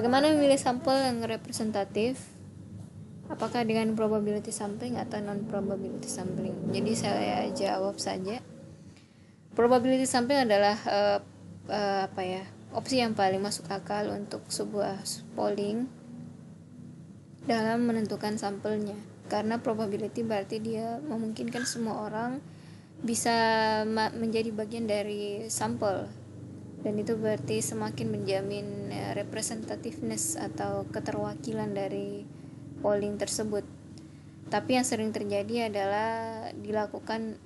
Bagaimana memilih sampel yang representatif? Apakah dengan probability sampling atau non probability sampling? Jadi saya jawab saja. Probability sampling adalah opsi yang paling masuk akal untuk sebuah polling dalam menentukan sampelnya. Karena probability berarti dia memungkinkan semua orang bisa menjadi bagian dari sampel, dan itu berarti semakin menjamin representativeness atau keterwakilan dari polling tersebut. Tapi yang sering terjadi adalah dilakukan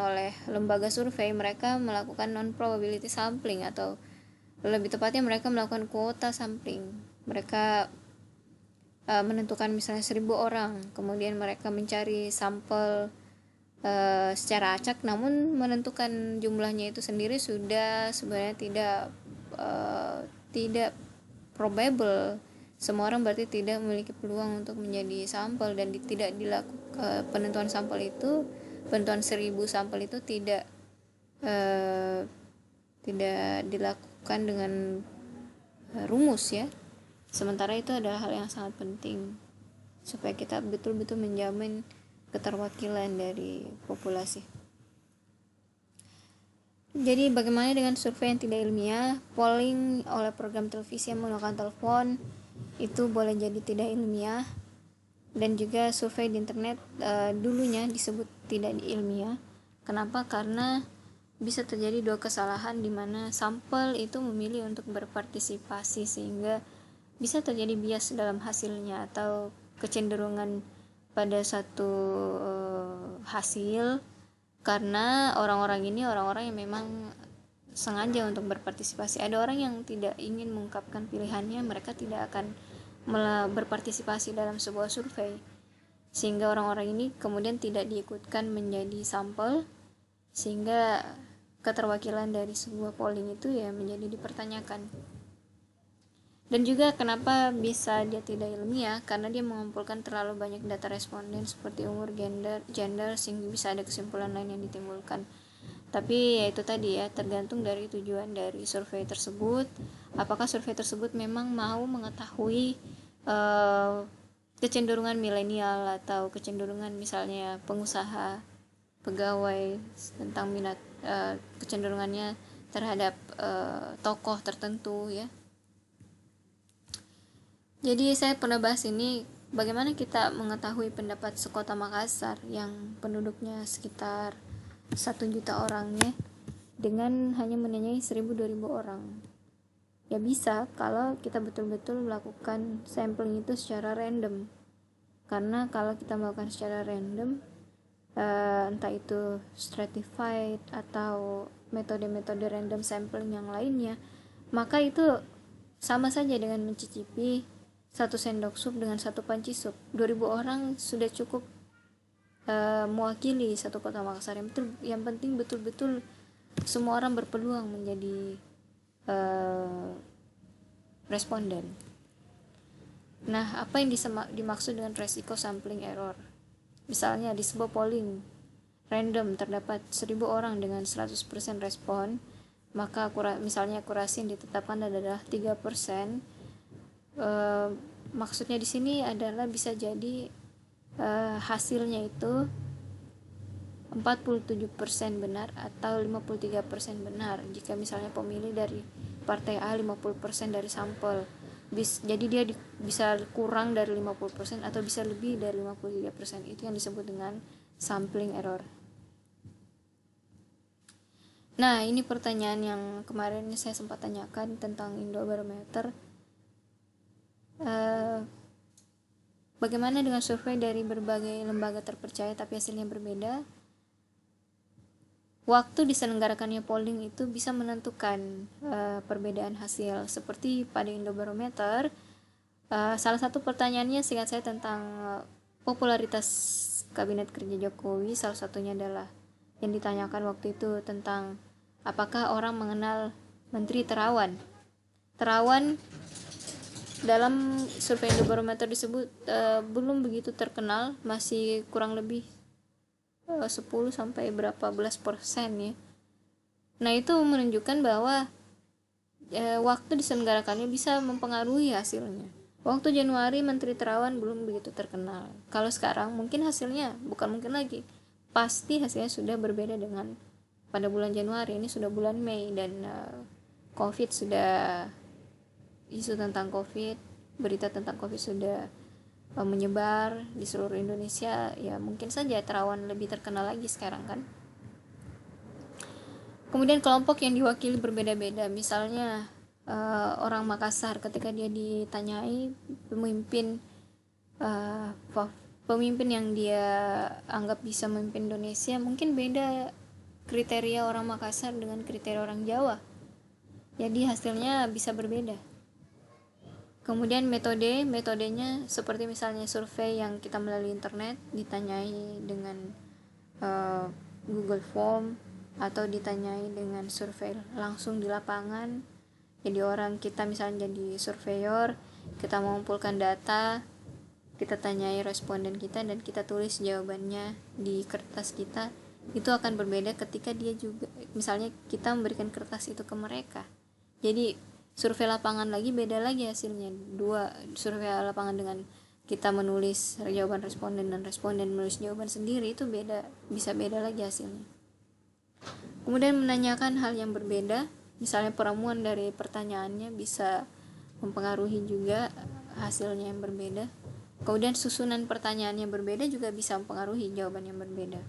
oleh lembaga survei, mereka melakukan non probability sampling, atau lebih tepatnya mereka melakukan kuota sampling. Mereka menentukan misalnya 1.000 orang, kemudian mereka mencari sampel secara acak, namun menentukan jumlahnya itu sendiri sudah sebenarnya tidak probable. Semua orang berarti tidak memiliki peluang untuk menjadi sampel, dan tidak dilakukan penentuan sampel itu, penentuan 1.000 sampel itu tidak dilakukan dengan rumus ya. Sementara itu adalah hal yang sangat penting supaya kita betul-betul menjamin keterwakilan dari populasi. Jadi bagaimana dengan survei yang tidak ilmiah? Polling oleh program televisi yang menggunakan telepon itu boleh jadi tidak ilmiah, dan juga survei di internet dulunya disebut tidak ilmiah. Kenapa? Karena bisa terjadi dua kesalahan di mana sampel itu memilih untuk berpartisipasi, sehingga bisa terjadi bias dalam hasilnya atau kecenderungan pada satu hasil, karena orang-orang yang memang sengaja untuk berpartisipasi. Ada orang yang tidak ingin mengungkapkan pilihannya, mereka tidak akan berpartisipasi dalam sebuah survei, sehingga orang-orang ini kemudian tidak diikutkan menjadi sampel, sehingga keterwakilan dari sebuah polling itu ya menjadi dipertanyakan. Dan juga kenapa bisa dia tidak ilmiah? Karena dia mengumpulkan terlalu banyak data responden seperti umur, gender, sehingga bisa ada kesimpulan lain yang ditimbulkan. Tapi ya itu tadi ya, tergantung dari tujuan dari survei tersebut. Apakah survei tersebut memang mau mengetahui kecenderungan milenial atau kecenderungan misalnya pengusaha, pegawai, tentang minat kecenderungannya terhadap tokoh tertentu ya. Jadi saya pernah bahas ini, bagaimana kita mengetahui pendapat sekota Makassar yang penduduknya sekitar 1 juta orang ya, dengan hanya menanyai 1.000-2.000 orang. Ya bisa kalau kita betul-betul melakukan sampling itu secara random. Karena kalau kita melakukan secara random, entah itu stratified atau metode-metode random sampling yang lainnya, maka itu sama saja dengan mencicipi 1 sendok sup dengan 1 panci sup. 2.000 orang sudah cukup mewakili satu kota Makassar. Yang penting betul-betul semua orang berpeluang menjadi responden. Nah, apa yang dimaksud dengan resiko sampling error? Misalnya di sebuah polling random terdapat 1.000 orang dengan 100% respon, maka misalnya akurasi yang ditetapkan adalah 3%. Maksudnya di sini adalah bisa jadi hasilnya itu 47% benar atau 53% benar jika misalnya pemilih dari partai A 50% dari sampel. Jadi dia bisa kurang dari 50% atau bisa lebih dari 53%. Itu yang disebut dengan sampling error. Nah, ini pertanyaan yang kemarin saya sempat tanyakan tentang Indobarometer. Bagaimana dengan survei dari berbagai lembaga terpercaya tapi hasilnya berbeda? Waktu diselenggarakannya polling itu bisa menentukan perbedaan hasil. Seperti pada Indobarometer, salah satu pertanyaannya seingat saya tentang popularitas kabinet kerja Jokowi. Salah satunya adalah yang ditanyakan waktu itu tentang apakah orang mengenal Menteri Terawan. Terawan dalam survei Indobarometer disebut belum begitu terkenal, masih kurang lebih 10 sampai berapa belas persen ya. Nah, itu menunjukkan bahwa waktu diselenggarakannya bisa mempengaruhi hasilnya. Waktu Januari Menteri Terawan belum begitu terkenal. Kalau sekarang mungkin hasilnya, bukan mungkin lagi, pasti hasilnya sudah berbeda dengan pada bulan Januari. Ini sudah bulan Mei dan COVID sudah, isu tentang COVID, berita tentang COVID sudah menyebar di seluruh Indonesia. Ya mungkin saja Terawan lebih terkenal lagi sekarang kan. Kemudian kelompok yang diwakili berbeda-beda, misalnya orang Makassar ketika dia ditanyai pemimpin pemimpin yang dia anggap bisa memimpin Indonesia, mungkin beda kriteria orang Makassar dengan kriteria orang Jawa, jadi hasilnya bisa berbeda. Kemudian metodenya seperti misalnya survei yang kita melalui internet, ditanyai dengan Google Form atau ditanyai dengan survei langsung di lapangan. Jadi orang kita misalnya jadi surveyor, kita mengumpulkan data, kita tanyai responden kita dan kita tulis jawabannya di kertas kita. Itu akan berbeda ketika dia juga, misalnya kita memberikan kertas itu ke mereka. Jadi survei lapangan lagi beda lagi hasilnya. Dua survei lapangan dengan kita menulis jawaban responden dan responden menulis jawaban sendiri, itu beda, bisa beda lagi hasilnya. Kemudian menanyakan hal yang berbeda, misalnya peramuan dari pertanyaannya bisa mempengaruhi juga hasilnya yang berbeda. Kemudian susunan pertanyaan yang berbeda juga bisa mempengaruhi jawaban yang berbeda.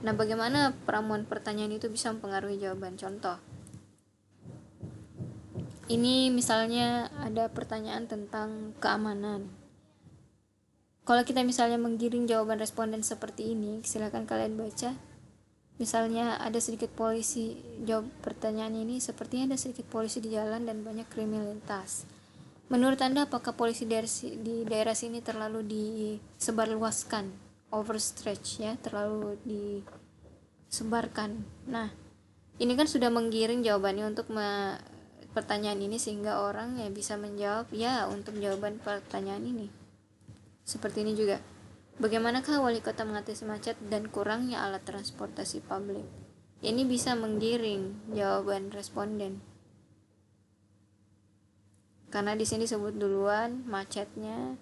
Nah, bagaimana peramuan pertanyaan itu bisa mempengaruhi jawaban? Contoh, ini misalnya ada pertanyaan tentang keamanan. Kalau kita misalnya menggiring jawaban responden seperti ini, silakan kalian baca. Misalnya ada sedikit polisi, jawab pertanyaan ini, sepertinya ada sedikit polisi di jalan dan banyak kriminalitas. Menurut Anda apakah polisi di daerah sini terlalu disebarluaskan, overstretch ya, terlalu disebarkan. Nah, ini kan sudah menggiring jawabannya untuk pertanyaan ini sehingga orang ya bisa menjawab ya untuk jawaban pertanyaan ini. Seperti ini juga. Bagaimanakah wali kota mengatasi macet dan kurangnya alat transportasi publik? Ini bisa menggiring jawaban responden. Karena di sini disebut duluan macetnya,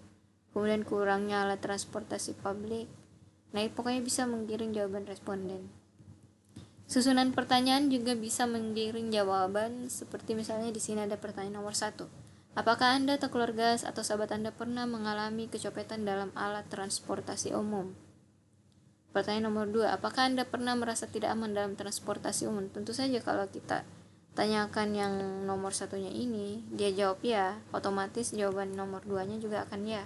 kemudian kurangnya alat transportasi publik. Nah, pokoknya bisa menggiring jawaban responden. Susunan pertanyaan juga bisa menggiring jawaban, seperti misalnya di sini ada pertanyaan nomor 1. Apakah Anda atau keluarga atau sahabat Anda pernah mengalami kecopetan dalam alat transportasi umum? Pertanyaan nomor 2. Apakah Anda pernah merasa tidak aman dalam transportasi umum? Tentu saja kalau kita tanyakan yang nomor satunya ini, dia jawab ya, otomatis jawaban nomor 2-nya juga akan ya.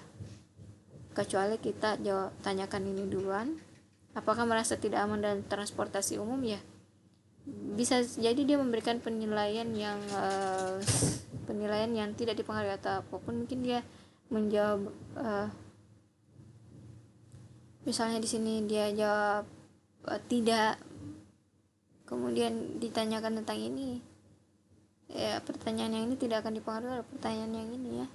Kecuali kita tanyakan ini duluan, apakah merasa tidak aman dalam transportasi umum ya? Bisa jadi dia memberikan penilaian yang tidak dipengaruhi atau apapun. Mungkin dia menjawab misalnya di sini dia jawab tidak, kemudian ditanyakan tentang ini ya, pertanyaan yang ini tidak akan dipengaruhi oleh pertanyaan yang ini ya.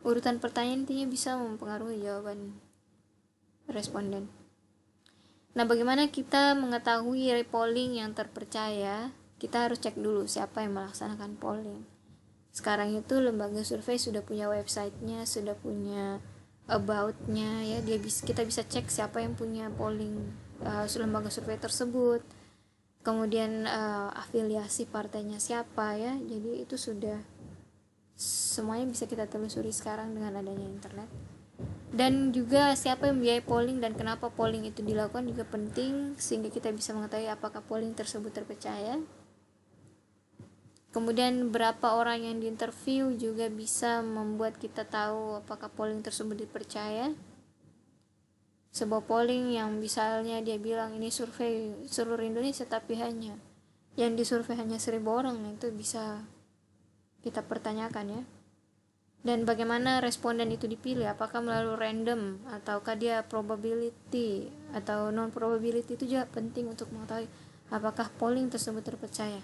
Urutan pertanyaan intinya bisa mempengaruhi jawaban responden. Nah, bagaimana kita mengetahui polling yang terpercaya? Kita harus cek dulu siapa yang melaksanakan polling. Sekarang itu lembaga survei sudah punya websitenya, sudah punya about-nya ya. Kita bisa cek siapa yang punya polling lembaga survei tersebut. Kemudian afiliasi partainya siapa ya. Jadi itu sudah semuanya bisa kita telusuri sekarang dengan adanya internet. Dan juga siapa yang membiayai polling dan kenapa polling itu dilakukan juga penting, sehingga kita bisa mengetahui apakah polling tersebut terpercaya. Kemudian berapa orang yang diinterview juga bisa membuat kita tahu apakah polling tersebut dipercaya. Sebuah polling yang misalnya dia bilang ini survei seluruh Indonesia tapi hanya yang disurvei hanya 1.000 orang, itu bisa kita pertanyakan ya. Dan bagaimana responden itu dipilih, apakah melalui random ataukah dia probability atau non probability, itu juga penting untuk mengetahui apakah polling tersebut terpercaya.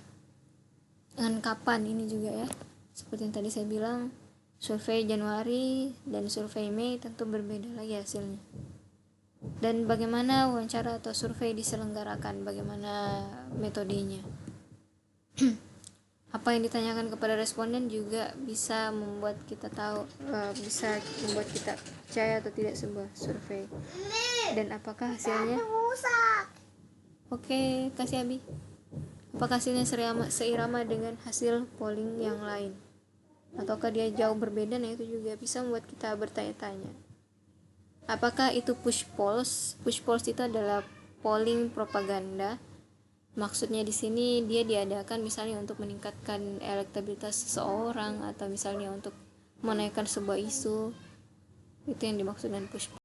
Dengan kapan ini juga ya, seperti yang tadi saya bilang, survei Januari dan survei Mei tentu berbeda lagi hasilnya. Dan bagaimana wawancara atau survei diselenggarakan, bagaimana metodenya. Apa yang ditanyakan kepada responden juga bisa membuat kita tahu, bisa membuat kita percaya atau tidak sebuah survei, dan apakah hasilnya oke, kasih Abi, apakah hasilnya seirama dengan hasil polling yang lain ataukah dia jauh berbeda. Nah itu juga bisa membuat kita bertanya-tanya, apakah itu push polls itu adalah polling propaganda. Maksudnya di sini dia diadakan misalnya untuk meningkatkan elektabilitas seseorang atau misalnya untuk menaikkan sebuah isu. Itu yang dimaksud dengan push